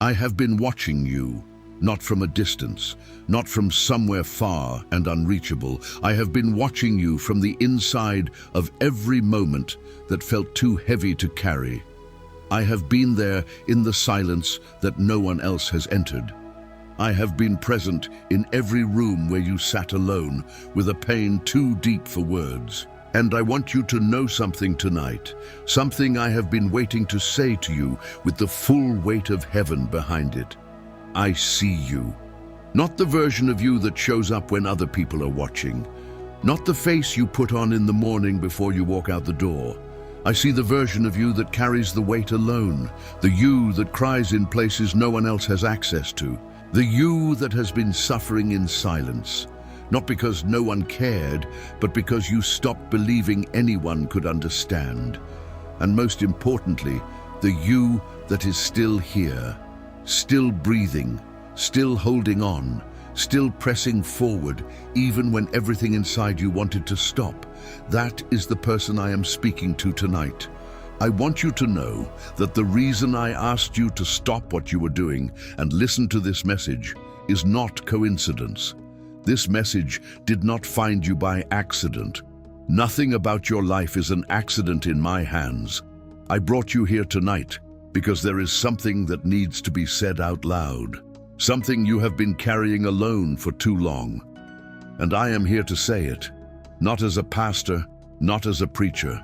I have been watching you, not from a distance, not from somewhere far and unreachable. I have been watching you from the inside of every moment that felt too heavy to carry. I have been there in the silence that no one else has entered. I have been present in every room where you sat alone with a pain too deep for words. And I want you to know something tonight, something I have been waiting to say to you with the full weight of heaven behind it. I see you. Not the version of you that shows up when other people are watching. Not the face you put on in the morning before you walk out the door. I see the version of you that carries the weight alone, the you that cries in places no one else has access to, the you that has been suffering in silence. Not because no one cared, but because you stopped believing anyone could understand. And most importantly, the you that is still here, still breathing, still holding on, still pressing forward, even when everything inside you wanted to stop. That is the person I am speaking to tonight. I want you to know that the reason I asked you to stop what you were doing and listen to this message is not coincidence. This message did not find you by accident. Nothing about your life is an accident in my hands. I brought you here tonight because there is something that needs to be said out loud. Something you have been carrying alone for too long. And I am here to say it, not as a pastor, not as a preacher,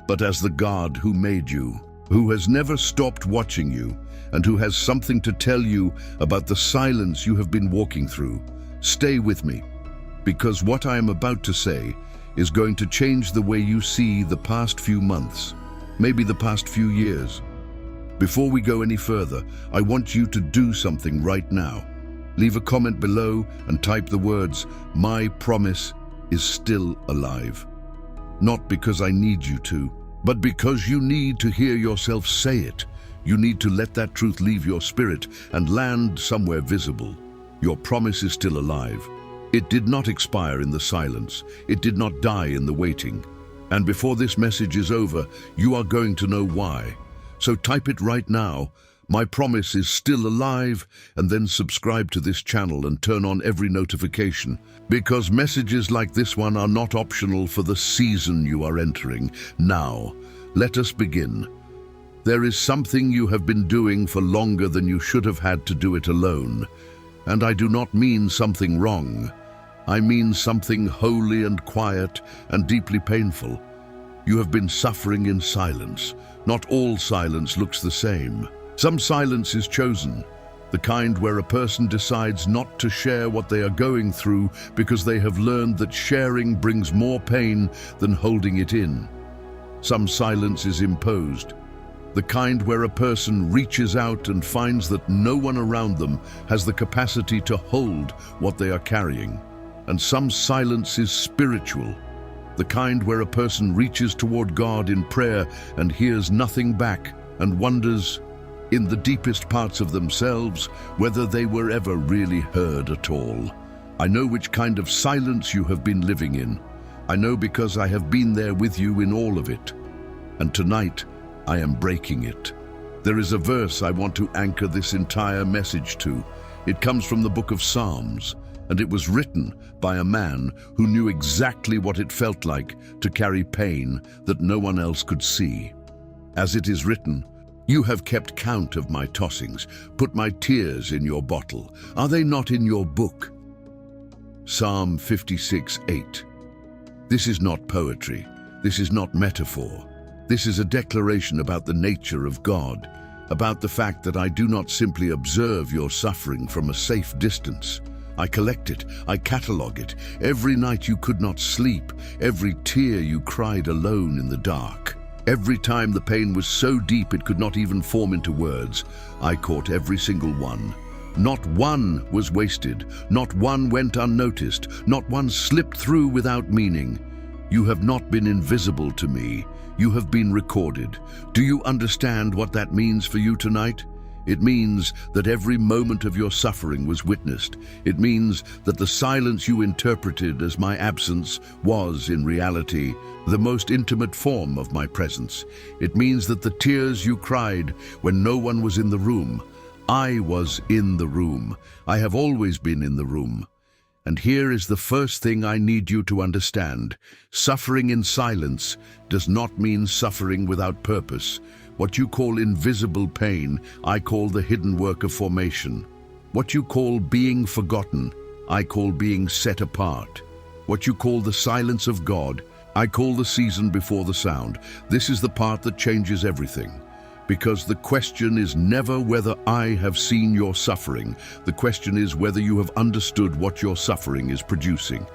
but as the God who made you, who has never stopped watching you, and who has something to tell you about the silence you have been walking through. Stay with me, because what I am about to say is going to change the way you see the past few months, maybe the past few years. Before we go any further, I want you to do something right now. Leave a comment below and type the words, "My promise is still alive." Not because I need you to, but because you need to hear yourself say it. You need to let that truth leave your spirit and land somewhere visible. Your promise is still alive. It did not expire in the silence. It did not die in the waiting. And before this message is over, you are going to know why. So type it right now, "My promise is still alive," and then subscribe to this channel and turn on every notification, because messages like this one are not optional for the season you are entering. Now, let us begin. There is something you have been doing for longer than you should have had to do it alone. And I do not mean something wrong. I mean something holy and quiet and deeply painful. You have been suffering in silence. Not all silence looks the same. Some silence is chosen, the kind where a person decides not to share what they are going through because they have learned that sharing brings more pain than holding it in. Some silence is imposed, the kind where a person reaches out and finds that no one around them has the capacity to hold what they are carrying. And some silence is spiritual, the kind where a person reaches toward God in prayer and hears nothing back and wonders, in the deepest parts of themselves, whether they were ever really heard at all. I know which kind of silence you have been living in. I know because I have been there with you in all of it. And tonight, I am breaking it. There is a verse I want to anchor this entire message to. It comes from the book of Psalms, and it was written by a man who knew exactly what it felt like to carry pain that no one else could see. As it is written, "You have kept count of my tossings, put my tears in your bottle. Are they not in your book?" Psalm 56:8. This is not poetry. This is not metaphor. This is a declaration about the nature of God, about the fact that I do not simply observe your suffering from a safe distance. I collect it, I catalog it. Every night you could not sleep, every tear you cried alone in the dark. Every time the pain was so deep it could not even form into words, I caught every single one. Not one was wasted, not one went unnoticed, not one slipped through without meaning. You have not been invisible to me. You have been recorded. Do you understand what that means for you tonight? It means that every moment of your suffering was witnessed. It means that the silence you interpreted as my absence was, in reality, the most intimate form of my presence. It means that the tears you cried when no one was in the room, I was in the room. I have always been in the room. And here is the first thing I need you to understand. Suffering in silence does not mean suffering without purpose. What you call invisible pain, I call the hidden work of formation. What you call being forgotten, I call being set apart. What you call the silence of God, I call the season before the sound. This is the part that changes everything. Because the question is never whether I have seen your suffering. The question is whether you have understood what your suffering is producing.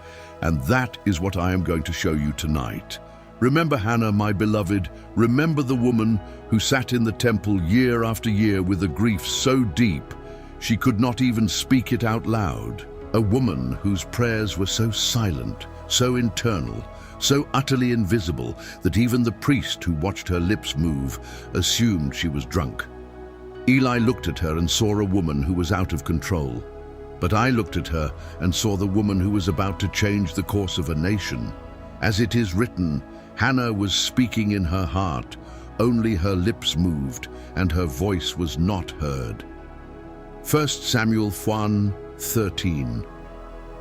And that is what I am going to show you tonight. Remember Hannah, my beloved. Remember the woman who sat in the temple year after year with a grief so deep she could not even speak it out loud. A woman whose prayers were so silent, so internal, so utterly invisible that even the priest who watched her lips move assumed she was drunk. Eli looked at her and saw a woman who was out of control. But I looked at her and saw the woman who was about to change the course of a nation. As it is written, Hannah was speaking in her heart, only her lips moved and her voice was not heard. 1 Samuel 1:13.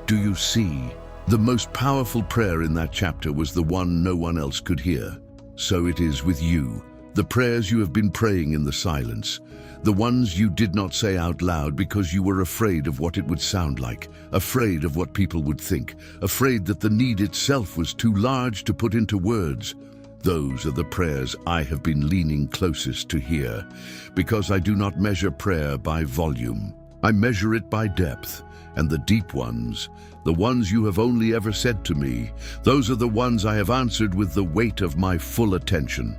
Do you see? The most powerful prayer in that chapter was the one no one else could hear. So it is with you. The prayers you have been praying in the silence, the ones you did not say out loud because you were afraid of what it would sound like, afraid of what people would think, afraid that the need itself was too large to put into words. Those are the prayers I have been leaning closest to hear, because I do not measure prayer by volume. I measure it by depth, and the deep ones, the ones you have only ever said to me, those are the ones I have answered with the weight of my full attention.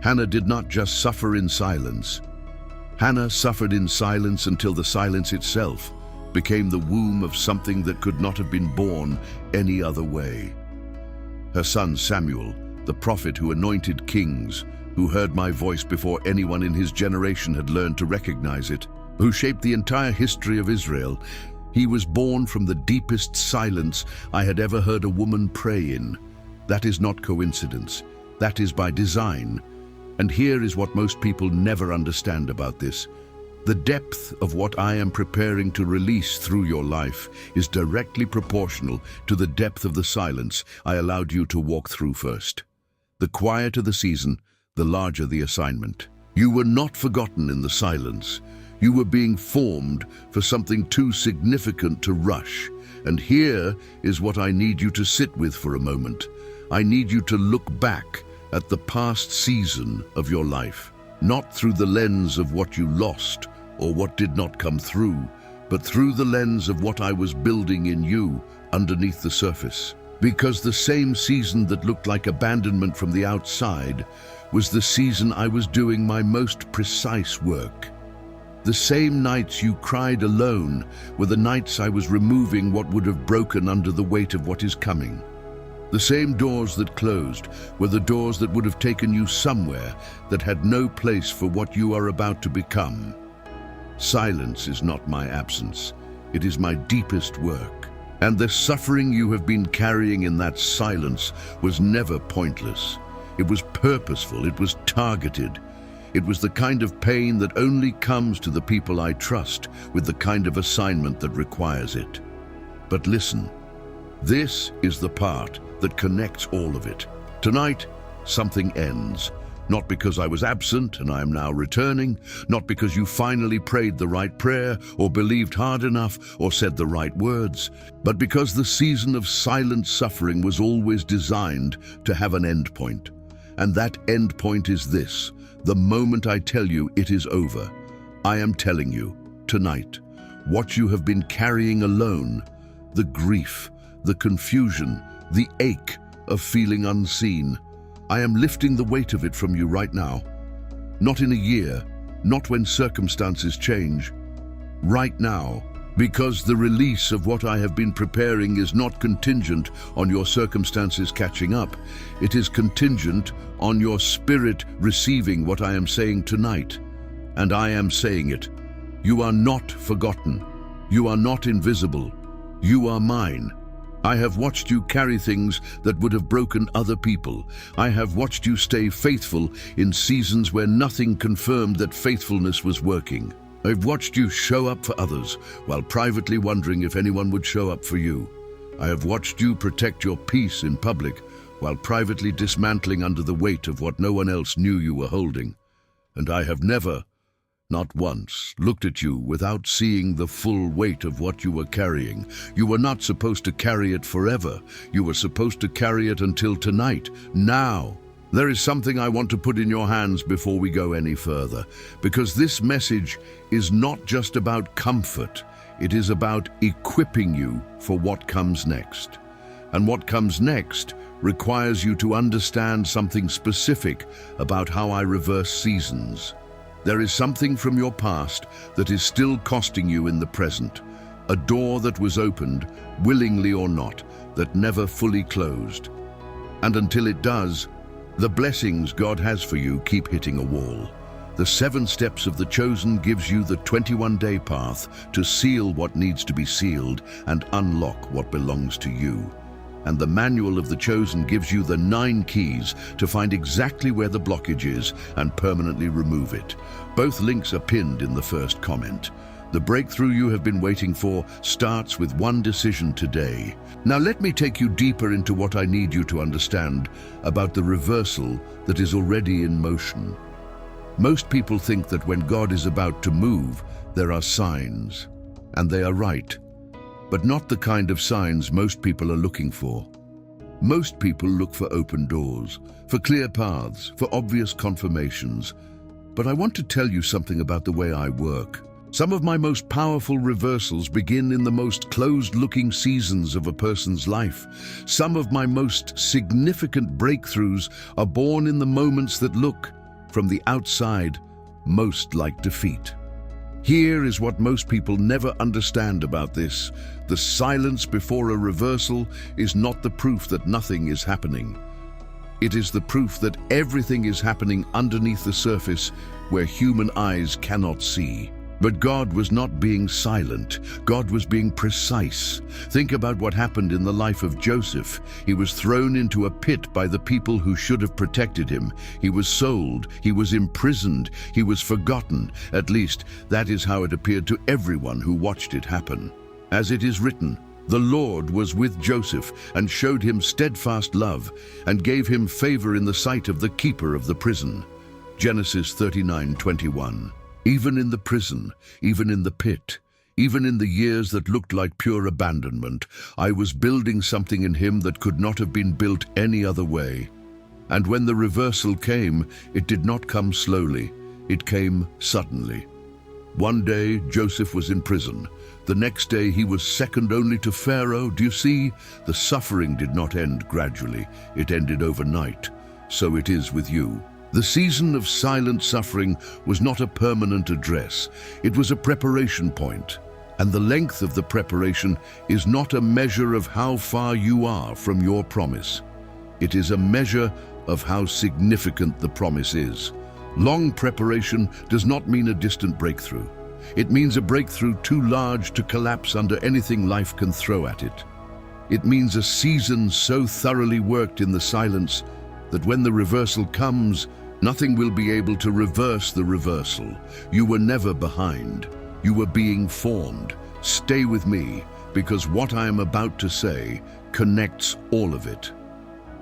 Hannah did not just suffer in silence. Hannah suffered in silence until the silence itself became the womb of something that could not have been born any other way. Her son Samuel, the prophet who anointed kings, who heard my voice before anyone in his generation had learned to recognize it, who shaped the entire history of Israel, he was born from the deepest silence I had ever heard a woman pray in. That is not coincidence. That is by design. And here is what most people never understand about this. The depth of what I am preparing to release through your life is directly proportional to the depth of the silence I allowed you to walk through first. The quieter the season, the larger the assignment. You were not forgotten in the silence. You were being formed for something too significant to rush. And here is what I need you to sit with for a moment. I need you to look back at the past season of your life, not through the lens of what you lost or what did not come through, but through the lens of what I was building in you underneath the surface. Because the same season that looked like abandonment from the outside was the season I was doing my most precise work. The same nights you cried alone were the nights I was removing what would have broken under the weight of what is coming. The same doors that closed were the doors that would have taken you somewhere that had no place for what you are about to become. Silence is not my absence. It is my deepest work. And the suffering you have been carrying in that silence was never pointless. It was purposeful. It was targeted. It was the kind of pain that only comes to the people I trust with the kind of assignment that requires it. But listen, this is the part that connects all of it. Tonight, something ends. Not because I was absent and I am now returning, not because you finally prayed the right prayer or believed hard enough or said the right words, but because the season of silent suffering was always designed to have an end point. And that end point is this: the moment I tell you it is over. I am telling you, tonight, what you have been carrying alone, the grief, the confusion, the ache of feeling unseen, I am lifting the weight of it from you right now. Not in a year, not when circumstances change. Right now, because the release of what I have been preparing is not contingent on your circumstances catching up. It is contingent on your spirit receiving what I am saying tonight. And I am saying it. You are not forgotten. You are not invisible. You are mine. I have watched you carry things that would have broken other people. I have watched you stay faithful in seasons where nothing confirmed that faithfulness was working. I've watched you show up for others while privately wondering if anyone would show up for you. I have watched you protect your peace in public while privately dismantling under the weight of what no one else knew you were holding. And I have never, not once, looked at you without seeing the full weight of what you were carrying. You were not supposed to carry it forever. You were supposed to carry it until tonight, now. There is something I want to put in your hands before we go any further, because this message is not just about comfort. It is about equipping you for what comes next. And what comes next requires you to understand something specific about how I reverse seasons. There is something from your past that is still costing you in the present, a door that was opened, willingly or not, that never fully closed. And until it does, the blessings God has for you keep hitting a wall. The 7 steps of the chosen gives you the 21-day path to seal what needs to be sealed and unlock what belongs to you. And the manual of the chosen gives you the 9 keys to find exactly where the blockage is and permanently remove it. Both links are pinned in the first comment. The breakthrough you have been waiting for starts with one decision today. Now let me take you deeper into what I need you to understand about the reversal that is already in motion. Most people think that when God is about to move, there are signs. And they are right. But not the kind of signs most people are looking for. Most people look for open doors, for clear paths, for obvious confirmations. But I want to tell you something about the way I work. Some of my most powerful reversals begin in the most closed-looking seasons of a person's life. Some of my most significant breakthroughs are born in the moments that look, from the outside, most like defeat. Here is what most people never understand about this. The silence before a reversal is not the proof that nothing is happening. It is the proof that everything is happening underneath the surface where human eyes cannot see. But God was not being silent. God was being precise. Think about what happened in the life of Joseph. He was thrown into a pit by the people who should have protected him. He was sold. He was imprisoned. He was forgotten. At least, that is how it appeared to everyone who watched it happen. As it is written, the Lord was with Joseph and showed him steadfast love and gave him favor in the sight of the keeper of the prison. Genesis 39:21. Even in the prison, even in the pit, even in the years that looked like pure abandonment, I was building something in him that could not have been built any other way. And when the reversal came, it did not come slowly. It came suddenly. One day, Joseph was in prison. The next day, he was second only to Pharaoh. Do you see? The suffering did not end gradually. It ended overnight. So it is with you. The season of silent suffering was not a permanent address. It was a preparation point. And the length of the preparation is not a measure of how far you are from your promise. It is a measure of how significant the promise is. Long preparation does not mean a distant breakthrough. It means a breakthrough too large to collapse under anything life can throw at it. It means a season so thoroughly worked in the silence that when the reversal comes, nothing will be able to reverse the reversal. You were never behind. You were being formed. Stay with me, because what I am about to say connects all of it.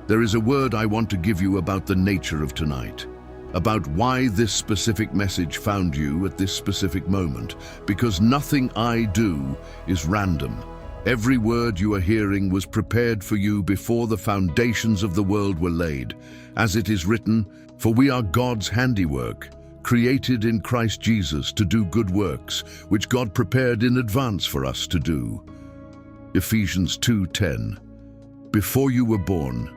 There is a word I want to give you about the nature of tonight, about why this specific message found you at this specific moment, because nothing I do is random. Every word you are hearing was prepared for you before the foundations of the world were laid. As it is written, for we are God's handiwork, created in Christ Jesus to do good works, which God prepared in advance for us to do. Ephesians 2:10. Before you were born,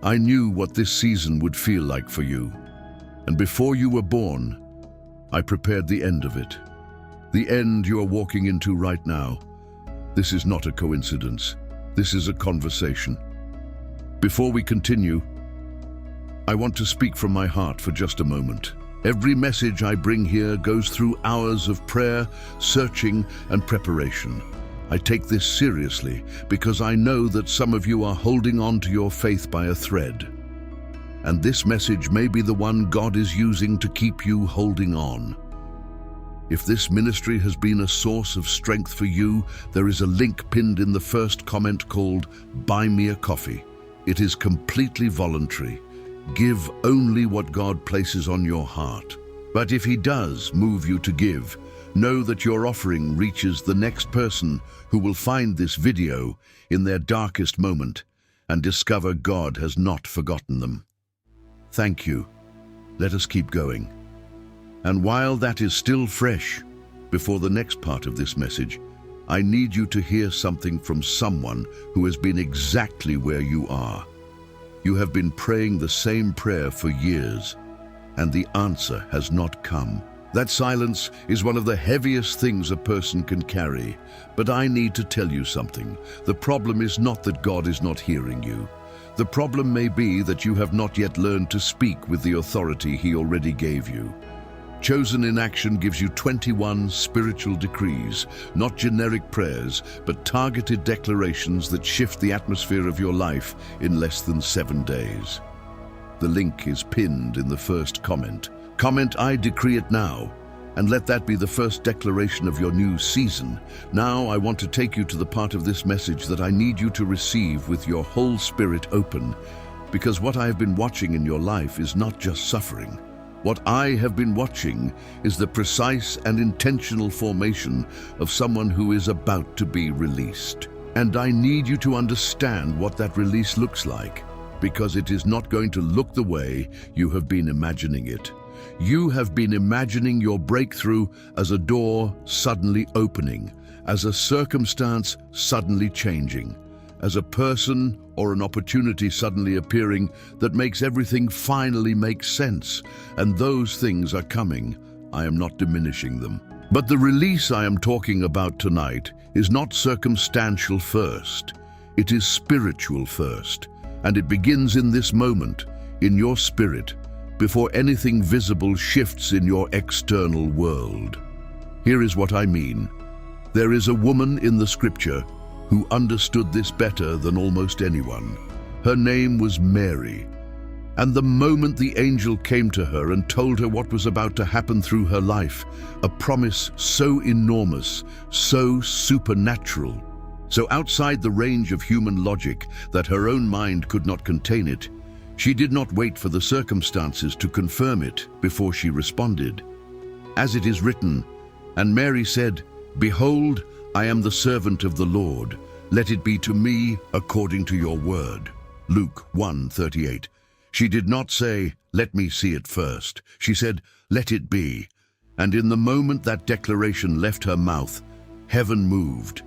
I knew what this season would feel like for you. And before you were born, I prepared the end of it. The end you are walking into right now. This is not a coincidence. This is a conversation. Before we continue, I want to speak from my heart for just a moment. Every message I bring here goes through hours of prayer, searching, and preparation. I take this seriously because I know that some of you are holding on to your faith by a thread. And this message may be the one God is using to keep you holding on. If this ministry has been a source of strength for you, there is a link pinned in the first comment called Buy Me a Coffee. It is completely voluntary. Give only what God places on your heart. But if He does move you to give, know that your offering reaches the next person who will find this video in their darkest moment and discover God has not forgotten them. Thank you. Let us keep going. And while that is still fresh, before the next part of this message, I need you to hear something from someone who has been exactly where you are. You have been praying the same prayer for years, and the answer has not come. That silence is one of the heaviest things a person can carry. But I need to tell you something. The problem is not that God is not hearing you. The problem may be that you have not yet learned to speak with the authority He already gave you. Chosen in Action gives you 21 spiritual decrees, not generic prayers, but targeted declarations that shift the atmosphere of your life in less than 7 days. The link is pinned in the first comment. Comment, I decree it now, and let that be the first declaration of your new season. Now I want to take you to the part of this message that I need you to receive with your whole spirit open, because what I have been watching in your life is not just suffering. What I have been watching is the precise and intentional formation of someone who is about to be released. And I need you to understand what that release looks like, because it is not going to look the way you have been imagining it. You have been imagining your breakthrough as a door suddenly opening, as a circumstance suddenly changing, as a person or an opportunity suddenly appearing that makes everything finally make sense. And those things are coming. I am not diminishing them. But the release I am talking about tonight is not circumstantial first. It is spiritual first. And it begins in this moment, in your spirit, before anything visible shifts in your external world. Here is what I mean. There is a woman in the scripture who understood this better than almost anyone. Her name was Mary. And the moment the angel came to her and told her what was about to happen through her life, a promise so enormous, so supernatural, so outside the range of human logic that her own mind could not contain it, she did not wait for the circumstances to confirm it before she responded. As it is written, and Mary said, Behold, I am the servant of the Lord. Let it be to me according to your word. Luke 1:38. She did not say, let me see it first. She said, let it be. And in the moment that declaration left her mouth, heaven moved.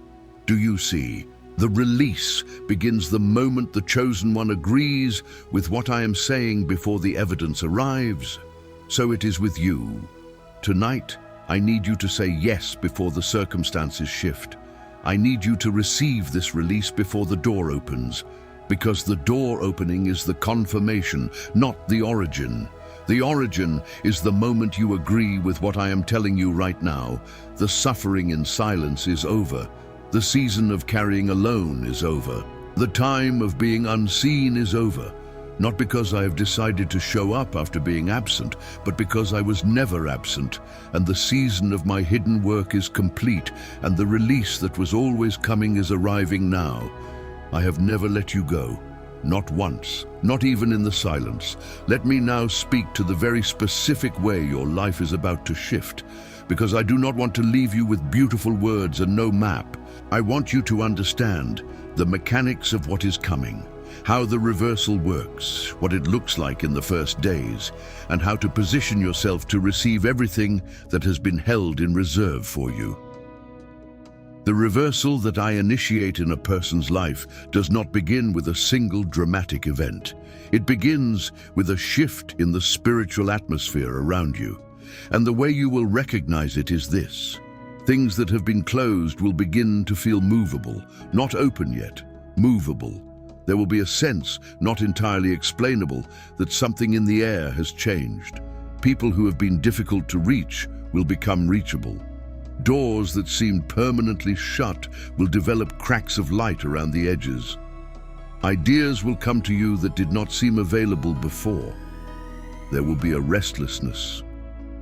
Do you see? The release begins the moment the chosen one agrees with what I am saying before the evidence arrives. So it is with you. Tonight, I need you to say yes before the circumstances shift. I need you to receive this release before the door opens, because the door opening is the confirmation, not the origin. The origin is the moment you agree with what I am telling you right now. The suffering in silence is over. The season of carrying alone is over. The time of being unseen is over. Not because I have decided to show up after being absent, but because I was never absent, and the season of my hidden work is complete, and the release that was always coming is arriving now. I have never let you go, not once, not even in the silence. Let me now speak to the very specific way your life is about to shift, because I do not want to leave you with beautiful words and no map. I want you to understand the mechanics of what is coming, how the reversal works, what it looks like in the first days, and how to position yourself to receive everything that has been held in reserve for you. The reversal that I initiate in a person's life does not begin with a single dramatic event. It begins with a shift in the spiritual atmosphere around you. And the way you will recognize it is this. Things that have been closed will begin to feel movable, not open yet, movable. There will be a sense, not entirely explainable, that something in the air has changed. People who have been difficult to reach will become reachable. Doors that seemed permanently shut will develop cracks of light around the edges. Ideas will come to you that did not seem available before. There will be a restlessness,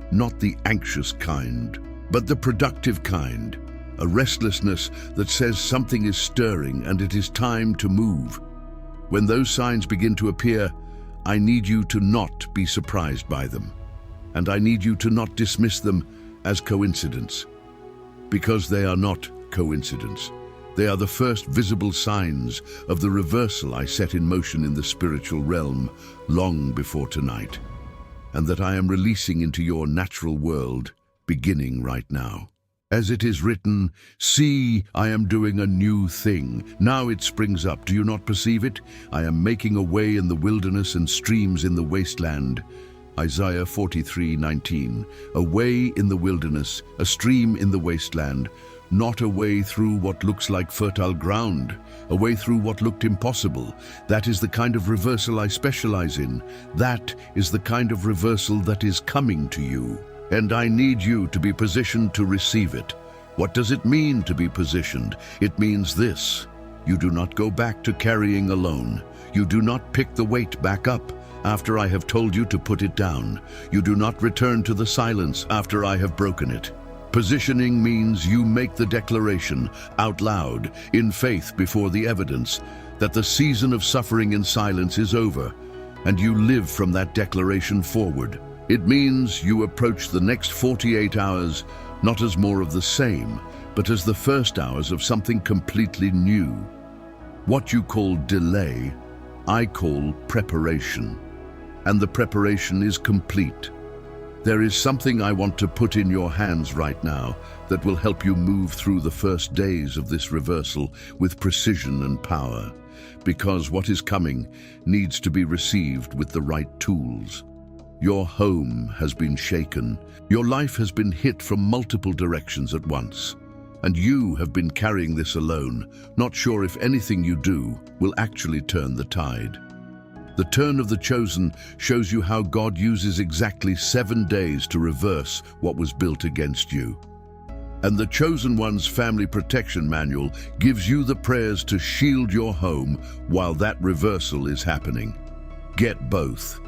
not the anxious kind, but the productive kind, a restlessness that says something is stirring and it is time to move. When those signs begin to appear, I need you to not be surprised by them, and I need you to not dismiss them as coincidence, because they are not coincidence. They are the first visible signs of the reversal I set in motion in the spiritual realm long before tonight, and that I am releasing into your natural world beginning right now. As it is written, "See, I am doing a new thing. Now it springs up. Do you not perceive it? I am making a way in the wilderness and streams in the wasteland." Isaiah 43:19. A way in the wilderness, a stream in the wasteland. Not a way through what looks like fertile ground, a way through what looked impossible. That is the kind of reversal I specialize in. That is the kind of reversal that is coming to you. And I need you to be positioned to receive it. What does it mean to be positioned? It means this: you do not go back to carrying alone. You do not pick the weight back up after I have told you to put it down. You do not return to the silence after I have broken it. Positioning means you make the declaration out loud, in faith before the evidence, that the season of suffering in silence is over, and you live from that declaration forward. It means you approach the next 48 hours not as more of the same, but as the first hours of something completely new. What you call delay, I call preparation. And the preparation is complete. There is something I want to put in your hands right now that will help you move through the first days of this reversal with precision and power, because what is coming needs to be received with the right tools. Your home has been shaken. Your life has been hit from multiple directions at once. And you have been carrying this alone, not sure if anything you do will actually turn the tide. The turn of the chosen shows you how God uses exactly 7 days to reverse what was built against you. And the chosen one's family protection manual gives you the prayers to shield your home while that reversal is happening. Get both.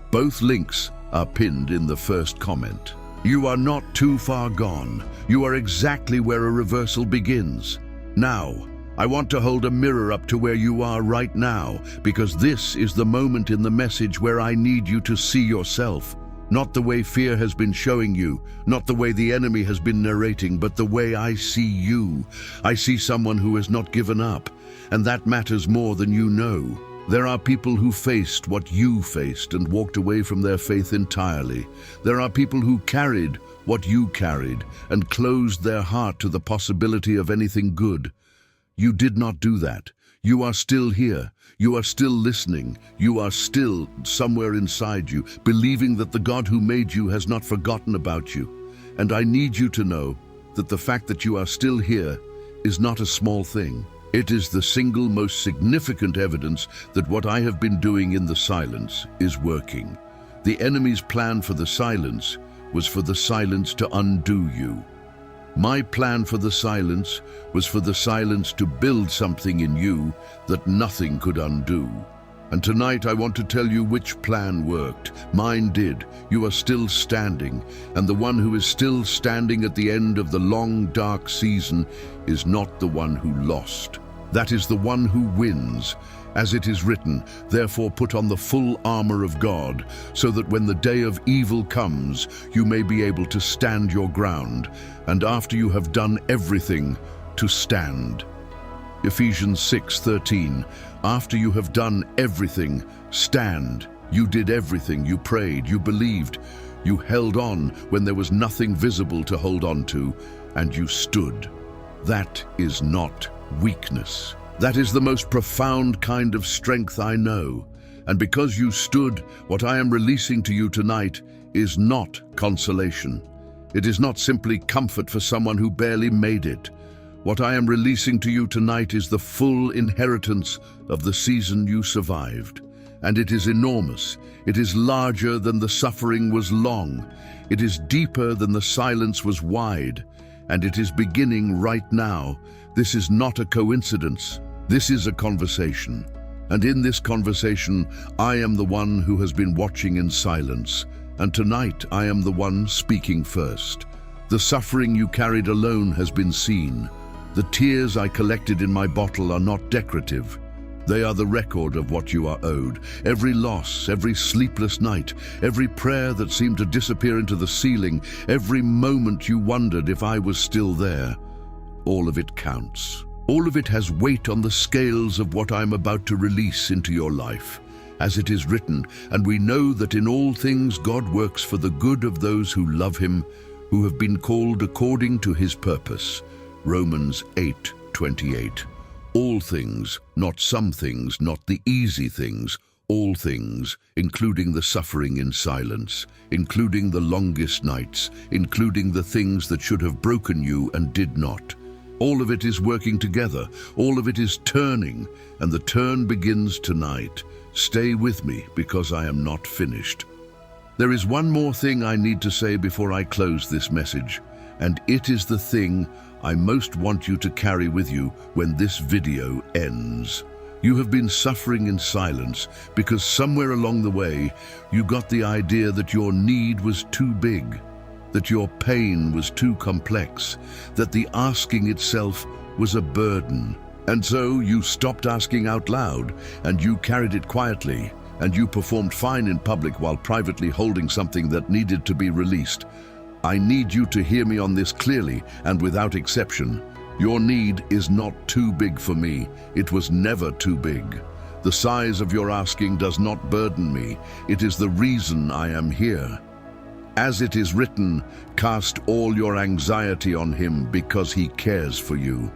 Both links are pinned in the first comment. You are not too far gone. You are exactly where a reversal begins. Now, I want to hold a mirror up to where you are right now, because this is the moment in the message where I need you to see yourself. Not the way fear has been showing you, not the way the enemy has been narrating, but the way I see you. I see someone who has not given up, and that matters more than you know. There are people who faced what you faced and walked away from their faith entirely. There are people who carried what you carried and closed their heart to the possibility of anything good. You did not do that. You are still here. You are still listening. You are still somewhere inside you, believing that the God who made you has not forgotten about you. And I need you to know that the fact that you are still here is not a small thing. It is the single most significant evidence that what I have been doing in the silence is working. The enemy's plan for the silence was for the silence to undo you. My plan for the silence was for the silence to build something in you that nothing could undo. And tonight I want to tell you which plan worked. Mine did. You are still standing, and the one who is still standing at the end of the long, dark season is not the one who lost. That is the one who wins. As it is written, therefore put on the full armor of God, so that when the day of evil comes, you may be able to stand your ground, and after you have done everything, to stand. Ephesians 6:13, after you have done everything, stand. You did everything. You prayed, you believed, you held on when there was nothing visible to hold on to, and you stood. That is not weakness. That is the most profound kind of strength I know. And because you stood, what I am releasing to you tonight is not consolation. It is not simply comfort for someone who barely made it. What I am releasing to you tonight is the full inheritance of the season you survived. And it is enormous. It is larger than the suffering was long. It is deeper than the silence was wide. And it is beginning right now. This is not a coincidence. This is a conversation. And in this conversation, I am the one who has been watching in silence. And tonight, I am the one speaking first. The suffering you carried alone has been seen. The tears I collected in my bottle are not decorative. They are the record of what you are owed. Every loss, every sleepless night, every prayer that seemed to disappear into the ceiling, every moment you wondered if I was still there. All of it counts. All of it has weight on the scales of what I am about to release into your life. As it is written, and we know that in all things God works for the good of those who love him, who have been called according to his purpose. Romans 8:28. All things, not some things, not the easy things, all things, including the suffering in silence, including the longest nights, including the things that should have broken you and did not. All of it is working together, all of it is turning, and the turn begins tonight. Stay with me, because I am not finished. There is one more thing I need to say before I close this message, and it is the thing I most want you to carry with you when this video ends. You have been suffering in silence because somewhere along the way you got the idea that your need was too big, that your pain was too complex, that the asking itself was a burden. And so you stopped asking out loud, and you carried it quietly, and you performed fine in public while privately holding something that needed to be released. I need you to hear me on this clearly and without exception. Your need is not too big for me. It was never too big. The size of your asking does not burden me. It is the reason I am here. As it is written, cast all your anxiety on him because he cares for you.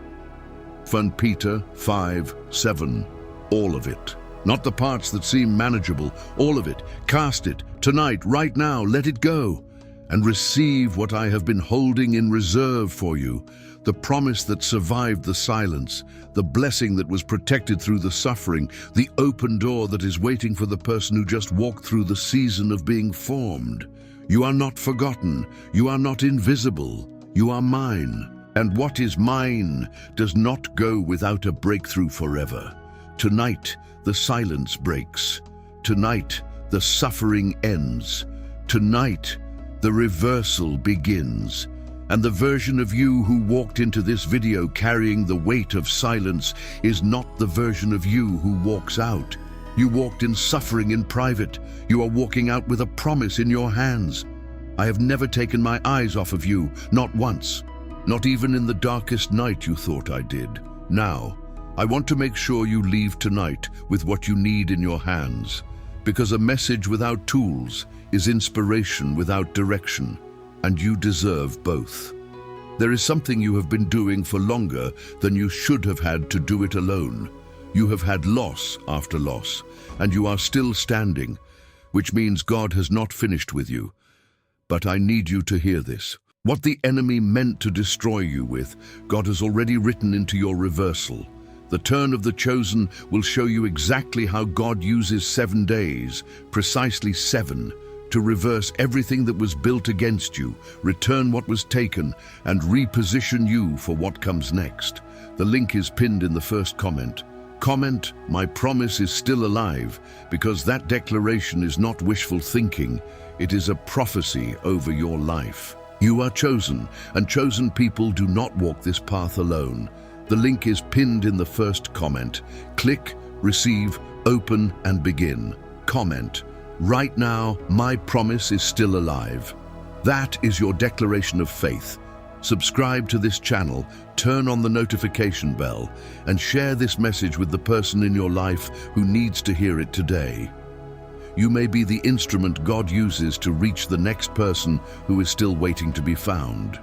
1 Peter 5:7. All of it. Not the parts that seem manageable. All of it. Cast it. Tonight, right now, let it go. And receive what I have been holding in reserve for you, the promise that survived the silence, the blessing that was protected through the suffering, the open door that is waiting for the person who just walked through the season of being formed. You are not forgotten. You are not invisible. You are mine. And what is mine does not go without a breakthrough forever. Tonight, the silence breaks. Tonight, the suffering ends. Tonight, the reversal begins, and the version of you who walked into this video carrying the weight of silence is not the version of you who walks out. You walked in suffering in private. You are walking out with a promise in your hands. I have never taken my eyes off of you, not once. Not even in the darkest night you thought I did. Now, I want to make sure you leave tonight with what you need in your hands, because a message without tools is inspiration without direction, and you deserve both. There is something you have been doing for longer than you should have had to do it alone. You have had loss after loss, and you are still standing, which means God has not finished with you. But I need you to hear this. What the enemy meant to destroy you with, God has already written into your reversal. The turn of the chosen will show you exactly how God uses 7 days, precisely 7, to reverse everything that was built against you, return what was taken, and reposition you for what comes next. The link is pinned in the first comment. Comment, my promise is still alive, because that declaration is not wishful thinking. It is a prophecy over your life. You are chosen, and chosen people do not walk this path alone. The link is pinned in the first comment. Click, receive, open, and begin. Comment. Right now, my promise is still alive. That is your declaration of faith. Subscribe to this channel, turn on the notification bell, and share this message with the person in your life who needs to hear it today. You may be the instrument God uses to reach the next person who is still waiting to be found.